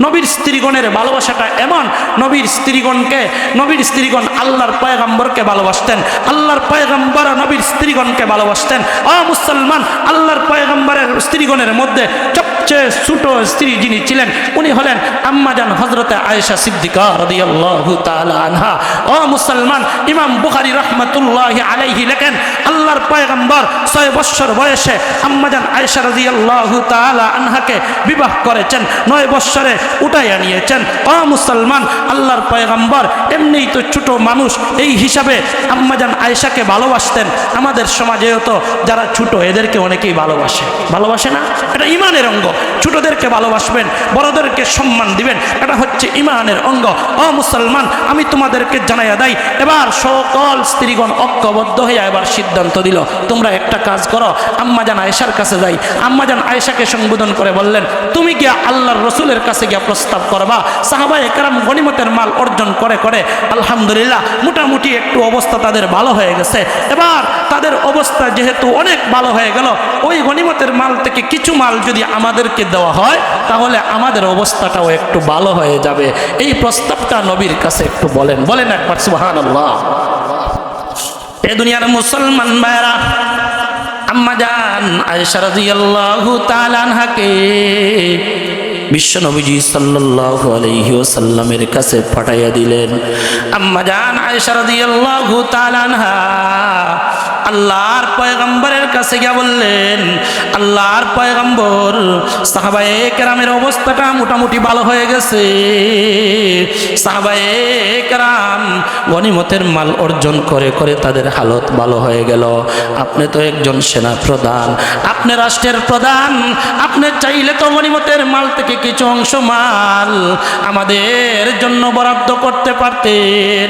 নবীর স্ত্রীগণের ভালোবাসাটা এমন, নবীর স্ত্রীগণ আল্লাহর পয়গম্বরকে ভালোবাসতেন, আল্লাহর পয়গম্বর নবীর স্ত্রীগণকে ভালোবাসতেন। মুসলমান, আল্লাহর পয়গম্বরের স্ত্রীগণের মধ্যে সবচেয়ে ছোট স্ত্রী যিনি ছিলেন উনি হলেন আম্মাজান হযরতে আয়েশা সিদ্দিকা রাদিয়াল্লাহু তাআলা আনহা। মুসলমান, ইমাম বুখারী রাহমাতুল্লাহি আলাইহি লেখেন, আল্লাহর পয়গম্বর 6 বছর বয়সে আম্মাজান আয়েশা রাদিয়াল্লাহু তাআলা আনহাকে বিবাহ করেছেন, 9 বছরে উঠাইয়া নিয়েছেন। মুসলমান, আল্লাহর পয়গম্বর এমনিই তো ছোট মানুষ, এই হিসাবে আম্মাজান আয়েশাকে ভালোবাসতেন। আমাদের সমাজেও তো যারা ছোট এদেরকে অনেকেই ভালোবাসে না? এটা ইমানের অঙ্গ। ছোটদেরকে ভালোবাসবেন, বড়দেরকে সম্মান দিবেন, এটা হচ্ছে ইমানের অঙ্গ। মুসলমান, আমি তোমাদেরকে জানাইয়া দেই, এবার সকল স্ত্রীগণ ঐক্যবদ্ধ হইয়া এবার সিদ্ধান্ত দিল, তোমরা একটা কাজ করো, আম্মাজান আয়েশার কাছে যাই। আম্মাজান আয়েশাকে সম্বোধন করে বললেন, তুমি গিয়া আল্লাহর রসুলের কাছে গিয়া প্রস্তাব করবা। সাহাবায়ে কেরাম গনিমতের মাল অর্জন করে আলহামদুলিল্লাহ মোটামুটি একটু অবস্থা তাদের ভালো হয়ে গেছে। এবার তাদের অবস্থা যেহেতু অনেক ভালো হয়ে গেল, ওই গনিমতের মাল থেকে কিছু মাল যদি আমাদেরকে দেওয়া হয় তাহলে আমাদের অবস্থাটাও একটু ভালো হয়ে যাবে। এই প্রস্তাবটা নবীর কাছে একটু বলেন একবার সুবহানাল্লাহ। এ দুনিয়ার মুসলমান ভাইরা, আম্মাজান আয়েশা রাদিয়াল্লাহু তাআলা আনহাকে বিশ্ব নবীজি সাল্লাল্লাহু আলাইহি ওয়াসাল্লামের কাছে পাঠাইয়া দিলেন। আম্মাজান আয়েশা রাদিয়াল্লাহু তাআলা আনহা আল্লাহর পয়গম্বরের কাছে গিয়ে বললেন, আল্লাহর পয়গম্বর, সাহাবায়ে কেরামের অবস্থাটা মোটামুটি ভালো হয়ে গেছে, সাহাবায়ে কেরাম গনিমতের মাল অর্জন করে তাদের হালত ভালো হয়ে গেল। আপনি তো একজন সেনা প্রধান, আপনি রাষ্ট্রের প্রধান, আপনি চাইলে তো গনিমতের মাল থেকে কিছু অংশ মাল আমাদের জন্য বরাদ্দ করতে পারতেন।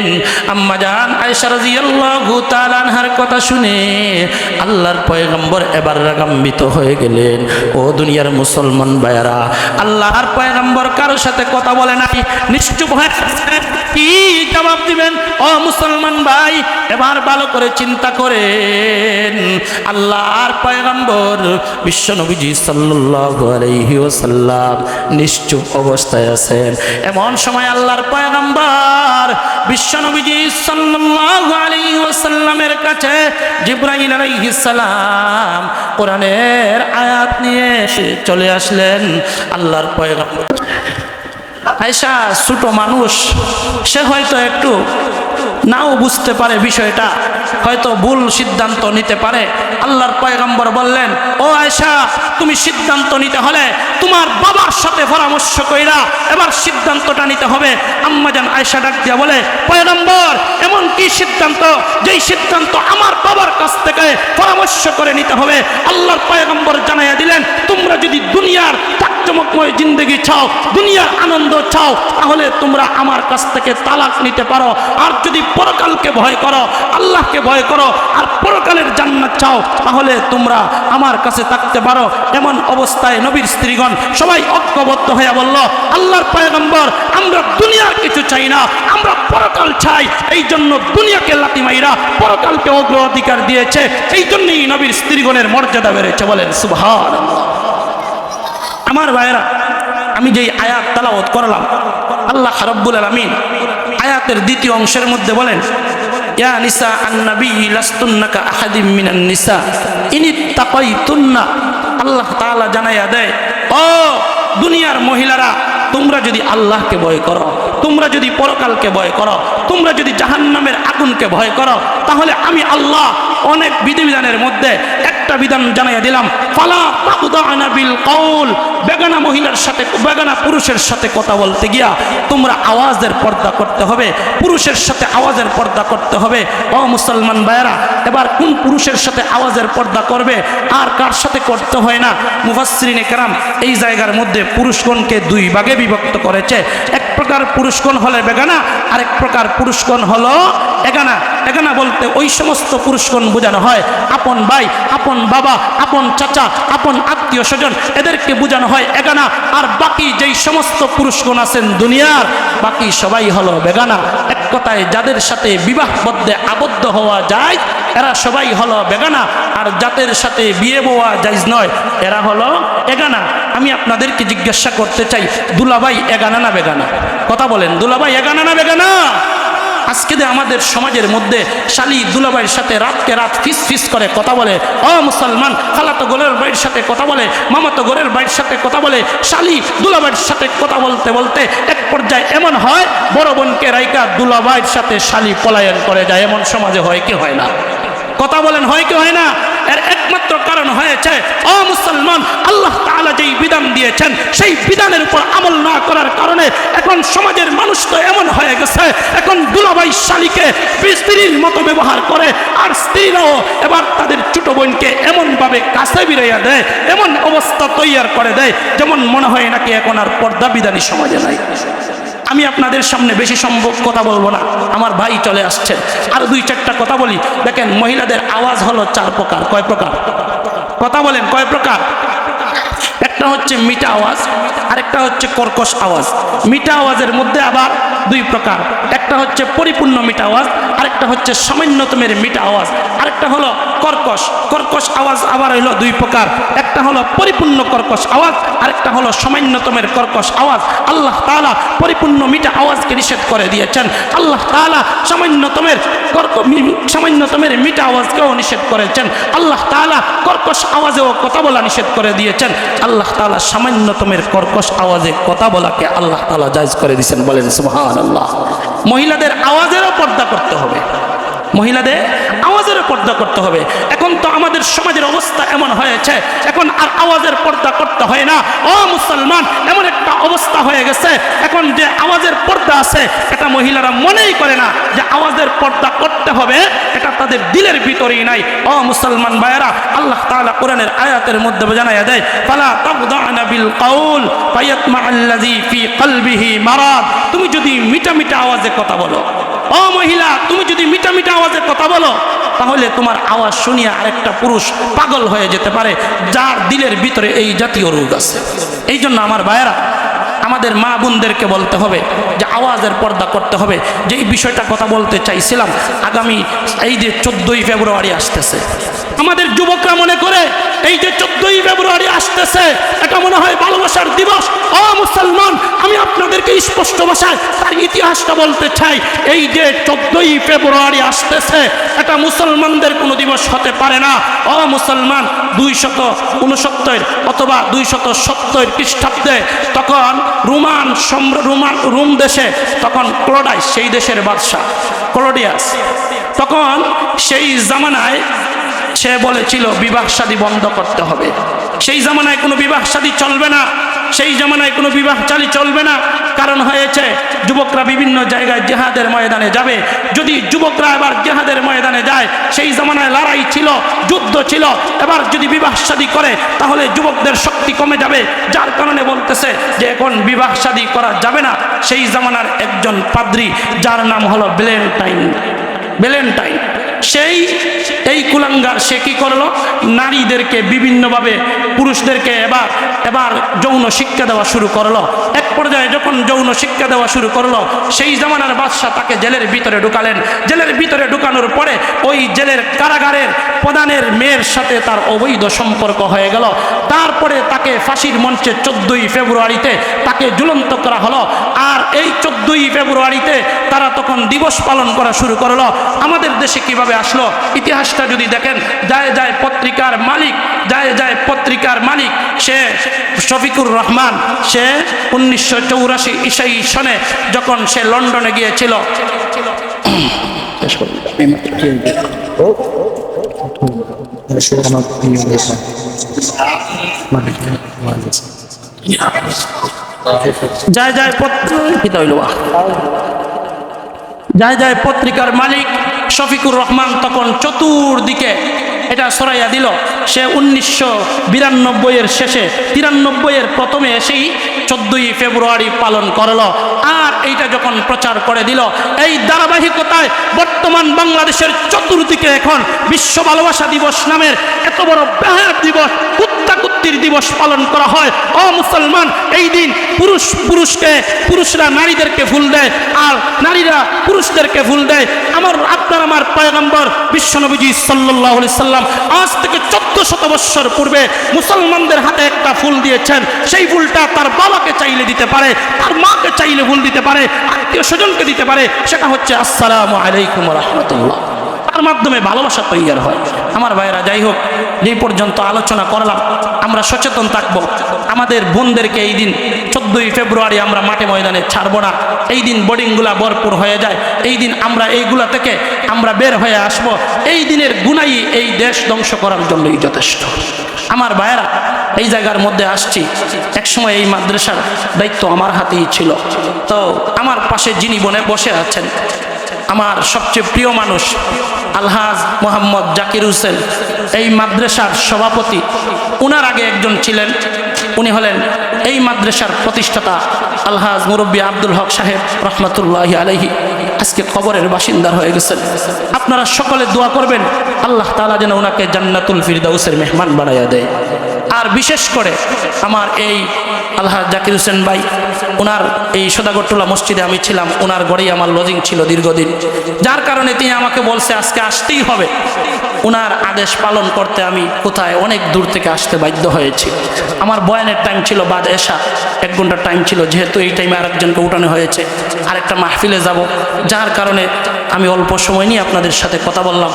আম্মাজান আয়েশা রাদিয়াল্লাহু তাআলা আনহার কথা শুনে আল্লাহর পয়গম্বর এবার রাগান্বিত হয়ে গেলেন। ও দুনিয়ার মুসলমান ভাইরা, আল্লাহর পয়গম্বর কারোর সাথে কথা বলে নাই, নিশ্চুপ হয়ে কি জবাব দিবেন? মুসলমান ভাই, এবার ভালো করে চিন্তা করেন। আল্লাহর পয়গম্বর বিশ্ব নবীজি সাল্লাল্লাহু আলাইহি ওয়াসাল্লাম নিশ্চুপ অবস্থায় আছেন। এমন সময় আল্লাহর পয়গম্বর বিশ্ব নবীজি সাল্লাল্লাহু আলাইহি ওয়াসাল্লামের কাছে জিবরাইল আলাইহিস সালাম কোরআনের আয়াত নিয়ে চলে আসলেন। আল্লাহর পয়গম্বর, আয়েশা ছোট মানুষ, সে হয়তো একটু নাও বুঝতে পারে বিষয়টা, হয়তো ভুল সিদ্ধান্ত নিতে পারে। আল্লাহর পয়গম্বর বললেন, ও আয়েশা, তুমি সিদ্ধান্ত নিতে হলে তোমার বাবার সাথে পরামর্শ কইরা এবার সিদ্ধান্তটা নিতে হবে। আম্মাজান আয়েশা ডাক দিয়া বলে, পয়গম্বর, এমন কি সিদ্ধান্ত যেই সিদ্ধান্ত আমার বাবার কাছ থেকে পরামর্শ করে নিতে হবে? আল্লাহর পয়গম্বর জানাইয়া দিলেন, তোমরা যদি দুনিয়ার চমকময় জিন্দগি চাও, দুনিয়ার আনন্দ চাও, তাহলে তোমরা আমার কাছ থেকে তালাক নিতে পারো। আর যদি পরকালকে ভয় করো, আল্লাহকে ভয় করো, আর পরকালের জান্নাত চাও, তাহলে তোমরা আমার কাছে থাকতে পারো। এমন অবস্থায় নবীর স্ত্রীগণ সবাই ঐক্যবদ্ধ হয়ে বলল, আল্লাহর পয়গম্বর, আমরা দুনিয়ার কিছু চাই না, আমরা পরকাল চাই। এই জন্য দুনিয়াকে লাথি মাইরা পরকালকে অগ্রাধিকার দিয়েছে। এই জন্যই নবীর স্ত্রীগণের মর্যাদা বেড়েছে। বলেন সুবহানাল্লাহ। আমার ভাইয়েরা, আমি যেই আয়াত তেলাওয়াত করলাম, আল্লাহ রাব্বুল আলামিন আয়াতের দ্বিতীয় অংশের মধ্যে বলেন, ইয়া নিসা আন-নবী লাস্তুন্না কা আহাদিম মিনান নিসা ইনিত্তাকাইতুন্না। আল্লাহ তাআলা জানাইয়া দেয়, ও দুনিয়ার মহিলারা, তোমরা যদি আল্লাহকে ভয় করো, তোমরা যদি পরকালকে ভয় করো, তোমরা যদি জাহান্নামের আগুনকে ভয় করো, তাহলে আমি আল্লাহ অনেক বিধিবিধানের মধ্যে একটা বিধান জানাইয়া দিলাম, ফালা তাকদানা বিল কওল। বেগানা মহিলার সাথে, বেগানা পুরুষের সাথে কথা বলতে গিয়া তোমরা আওয়াজের পর্দা করতে হবে, পুরুষের সাথে আওয়াজের পর্দা করতে হবে। ও মুসলমান ভাইয়েরা, এবার কোন পুরুষের সাথে আওয়াজের পর্দা করবে আর কার সাথে করতে হয় না, মুফাসসিরিনে কেরাম এই জায়গার মধ্যে পুরুষগণকে দুই ভাগে বিভক্ত করেছে। এক প্রকার পুরুষগণ হলে বেগানা, আরেক প্রকার পুরুষগণ হলো এগানা। এগানা বলতে ওই সমস্ত পুরুষগণ বোঝানো হয় আপন ভাই, আপন বাবা, আপন চাচা, আপন আত্মীয় স্বজন, এদেরকে বোঝানো হয় এগানা। আর বাকি যেই সমস্ত পুরুষগণ আছেন দুনিয়ার, বাকি সবাই হলো বেগানা। এক কথায় যাদের সাথে বিবাহবদ্ধে আবদ্ধ হওয়া যায় এরা সবাই হলো বেগানা, আর জাতের সাথে বিয়ে বোয়া জায়েজ নয়, এরা হলো এগানা। আমি আপনাদেরকে জিজ্ঞাসা করতে চাই, দুলাভাই এগানা না বেগানা? কথা বলেন, দুলাভাই এগানা না বেগানা? আজকে যে আমাদের সমাজের মধ্যে শালি দুলাভাইয়ের সাথে রাতকে রাত ফিস ফিস করে কথা বলে, ও মুসলমান খালাতো গোরের ভাইয়ের সাথে কথা বলে, মামাতো গোরের ভাইয়ের সাথে কথা বলে, শালি দুলাভাইয়ের সাথে কথা বলতে বলতে এক পর্যায়ে এমন হয় বড় বোনকে রাইকা দুলাভাইয়ের সাথে শালি পলায়ন করে যায়। এমন সমাজে হয় কি হয় না? কথা বলেন, হয় কি হয় না? এর একমাত্র কারণ হয়েছে, ও মুসলমান, আল্লাহ তাআলা যেই বিধান দিয়েছেন সেই বিধানের উপর আমল না করার কারণে এখন সমাজের মানুষ তো এমন হয়ে গেছে, এখন দুলাভাই শালীকে স্ত্রীর মতো ব্যবহার করে, আর স্ত্রীরাও এবার তাদের ছোট বোনকে এমনভাবে কাছে বিরাইয়া দেয়, এমন অবস্থা তৈয়ার করে দেয় যেমন মনে হয় নাকি এখন আর পর্দা বিধানী সমাজে নাই। আমি আপনাদের সামনে বেশি সম্ভব কথা বলবো না, আমার ভাই চলে আসছেন, আর দুই চারটা কথা বলি। দেখেন, মহিলাদের আওয়াজ হলো 4 প্রকার। কয় প্রকার? কথা বলেন, কয় প্রকার? একটা হচ্ছে মিঠা আওয়াজ, আরেকটা হচ্ছে কর্কশ আওয়াজ। মিঠা আওয়াজের মধ্যে আবার 2 প্রকার, একটা হচ্ছে পরিপূর্ণ মিঠা আওয়াজ, আরেকটা হচ্ছে সামান্যতমের মিঠা আওয়াজ, আরেকটা হলো কর্কশ। কর্কশ আওয়াজ আবার হলো 2 প্রকার, একটা হলো পরিপূর্ণ কর্কশ আওয়াজ, আরেকটা হলো সামান্যতমের কর্কশ আওয়াজ। আল্লাহ তাআলা পরিপূর্ণ মিঠা আওয়াজকে নিষেধ করে দিয়েছেন, আল্লাহ তাআলা সামান্যতমের মিঠা আওয়াজকেও নিষেধ করেছেন, আল্লাহ তাআলা কর্কশ আওয়াজেও কথা বলা নিষেধ করে দিয়েছেন, আল্লাহ তাআলা সামান্যতমের কর্কশ আওয়াজে কথা বলাকে আল্লাহ তাআলা জায়েজ করে দিয়েছেন। বলেন সুবহানাল্লাহ। মহিলাদের আওয়াজেরও পর্দা করতে হবে, মহিলাদের আওয়াজেরও পর্দা করতে হবে। এখন তো আমাদের সমাজের অবস্থা এমন হয়েছে, এখন আর আওয়াজের পর্দা করতে হয় না। ও মুসলমান, এমন একটা অবস্থা হয়ে গেছে, এখন যে আওয়াজের পর্দা আছে এটা মহিলারা মনেই করে না যে আওয়াজের পর্দা করতে হবে, এটা তাদের দিলের ভিতরেই নাই। ও মুসলমান ভাইয়েরা, আল্লাহ তাআলা কোরআনের আয়াতের মধ্যে জানাইয়া দেয়, ফালা তাগদানা বিল কাউল ফায়াতমাআল্লাযী ফি কলবিহি মারাদ। তুমি যদি মিঠা মিঠা আওয়াজে কথা বলো, ও মহিলা, তুমি যদি মিঠা মিঠা আওয়াজে কথা বলো, তাহলে তোমার আওয়াজ শুনিয়া আরেকটা পুরুষ পাগল হয়ে যেতে পারে, যার দিলের ভিতরে এই জাতীয় রোগ আছে। এই জন্য আমার ভাইয়েরা, আমাদের মা বোনদেরকে বলতে হবে যে আওয়াজের পর্দা করতে হবে। যে এই বিষয়টা কথা বলতে চাইছিলাম, আগামী এই যে 14ই ফেব্রুয়ারি আসতেছে, আমাদের যুবকরা মনে করে এই যে 14ই ফেব্রুয়ারি আসতেছে এটা মনে হয় ভালোবাসার দিবস। ও মুসলমান, আমি আপনাদেরকে স্পষ্ট ভাষায় তার ইতিহাসটা বলতে চাই। এই যে 14ই ফেব্রুয়ারি আসতেছে এটা মুসলমানদের কোনো দিবস হতে পারে না। ও মুসলমান, 269 অথবা 270 খ্রিস্টাব্দে তখন রোম দেশে তখন ক্লোডাইস, সেই দেশের বাদশা ক্লোডিয়াস, তখন সেই জামানায় সে বলেছিল বিবাহ শাদী বন্ধ করতে হবে। সেই জামানায় কোনো বিবাহ শাদী চলবে না, সেই জামানায় কোনো বিবাহ চালি চলবে না। কারণ হয়েছে যুবকরা বিভিন্ন জায়গায় জিহাদের ময়দানে যাবে। যদি যুবকরা এবার জিহাদের ময়দানে যায়, সেই জামানায় লড়াই ছিল, যুদ্ধ ছিল, এবার যদি বিবাহ শাদী করে তাহলে যুবকদের শক্তি কমে যাবে, যার কারণে বলতেছে যে এখন বিবাহ শাদী করা যাবে না। সেই জামানার একজন পাদ্রী, যার নাম হলো ভ্যালেন্টাইন, এই কুলাঙ্গার সে কি করলো, নারীদেরকে বিভিন্নভাবে পুরুষদেরকে এবার যৌন শিক্ষা দেওয়া শুরু করলো। এক পর্যায়ে যখন যৌন শিক্ষা দেওয়া শুরু করলো, সেই জামানার বাদশা তাকে জেলের ভিতরে ঢুকালেন। জেলের ভিতরে ঢুকানোর পরে ওই জেলের কারাগারের প্রধানের মেয়ের সাথে তার অবৈধ সম্পর্ক হয়ে গেল। তারপরে তাকে ফাঁসির মঞ্চে 14ই ফেব্রুয়ারিতে তাকে ঝুলন্ত করা হলো। আর এই 14ই ফেব্রুয়ারিতে তারা তখন দিবস পালন করা শুরু করলো। আমাদের দেশে কিভাবে আসলো ইতিহাসটা যদি দেখেন, যায় পত্রিকার মালিক সে শফিকুর রহমান, সে 1984 ইসাই সনে যখন সে লন্ডনে গিয়েছিল, যায় পত্রিকার মালিক শফিকুর রহমান তখন চতুর্দিকে এটা ছড়াইয়া দিল। সে 1992 শেষে 93 প্রথমে এসেই 14ই ফেব্রুয়ারি পালন করলো। আর এইটা যখন প্রচার করে দিল, এই ধারাবাহিকতায় বর্তমান বাংলাদেশের চতুর্দিকে এখন বিশ্ব ভালোবাসা দিবস নামের এত বড় বেহায়াত দিবস, কুত্তা মুক্তির দিবস পালন করা হয়। ও মুসলমান, এই দিন পুরুষরা নারীদেরকে ফুল দেয় আর নারীরা পুরুষদেরকে ফুল দেয়। আমার পয়গম্বর বিশ্বনবীজি সাল্লাল্লাহু আলাইহি সাল্লাম আজ থেকে 1400 বছর পূর্বে মুসলমানদের হাতে একটা ফুল দিয়েছেন। সেই ফুলটা তার বাবাকে চাইলে দিতে পারে, তার মাকে চাইলে ফুল দিতে পারে, আত্মীয় স্বজনকে দিতে পারে। সেটা হচ্ছে আসসালামু আলাইকুম ওয়া রাহমাতুল্লাহ। তার মাধ্যমে ভালোবাসা তৈরি হয়। আমার ভাইরা, যাই হোক, যেই পর্যন্ত আলোচনা করলাম, আমরা সচেতন থাকব। আমাদের বোনদেরকে এই দিন 14ই ফেব্রুয়ারি আমরা মাঠে ময়দানে ছাড়ব না। এই দিন বোর্ডিংগুলা ভরপুর হয়ে যায়। এই দিন আমরা এইগুলা থেকে আমরা বের হয়ে আসব। এই দিনের গুনাই এই দেশ ধ্বংস করার জন্যই যথেষ্ট। আমার ভাইয়েরা, এই জায়গার মধ্যে আসছি, একসময় এই মাদ্রাসার দায়িত্ব আমার হাতেই ছিল। তো আমার পাশে যিনি বসে আছেন, আমার সবচেয়ে প্রিয় মানুষ আলহাজ মোহাম্মদ জাকির হোসেন, এই মাদ্রাসার সভাপতি। উনার আগে একজন ছিলেন, উনি হলেন এই মাদ্রাসার প্রতিষ্ঠাতা আলহাজ মুরব্বী আব্দুল হক সাহেব রহমতুল্লাহি আলাইহি। আজকে কবরের বাসিন্দা হয়ে গেছেন। আপনারা সকলে দোয়া করবেন আল্লাহ তাআলা যেন ওনাকে জান্নাতুল ফিরদাউসের মেহমান বানাইয়া দেয়। আর বিশেষ করে আমার এই আলহাজ জাকির হোসেন ভাই, ওনার এই সদাগরটোলা মসজিদে আমি ছিলাম, ওনার ঘরেই আমার লজিং ছিল দীর্ঘদিন, যার কারণে তিনি আমাকে বলছে আজকে আসতেই হবে। ওনার আদেশ পালন করতে আমি কোথায় অনেক দূর থেকে আসতে বাধ্য হয়েছি। আমার বয়ানের টাইম ছিল বাদ এশা, 1 ঘন্টার টাইম ছিল, যেহেতু এই টাইমে আরেকজনকে উঠানো হয়েছে, আরেকটা মাহফিলে যাব, যার কারণে আমি অল্প সময় নিয়ে আপনাদের সাথে কথা বললাম।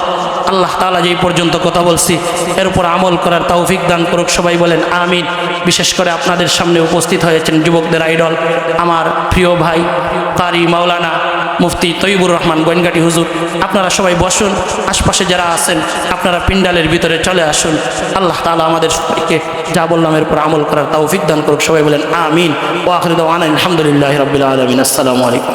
আল্লাহ তাআলা যেই পর্যন্ত কথা বলছি এর উপর আমল করার তৌফিক দান করুক। সবাই বলেন আমিন। বিশেষ করে আপনাদের সামনে উপস্থিত হয়েছেন যুবকদের আইডল, আমার প্রিয় ভাই কারি মাওলানা মুফতি তৈবুর রহমান গোয়েনঘাটি হুজুর। আপনারা সবাই বসুন, আশপাশে যারা আছেন আপনারা পিন্ডালের ভিতরে চলে আসুন। আল্লাহ তাআলা আমাদের সবাইকে যা বললাম এর উপর আমল করার তৌফিক দান করুক। সবাই বলেন আমিন। ওয়া আখিরু দাওয়ানা আলহামদুলিল্লাহি রাব্বিল আলামিন। আসসালামু আলাইকুম।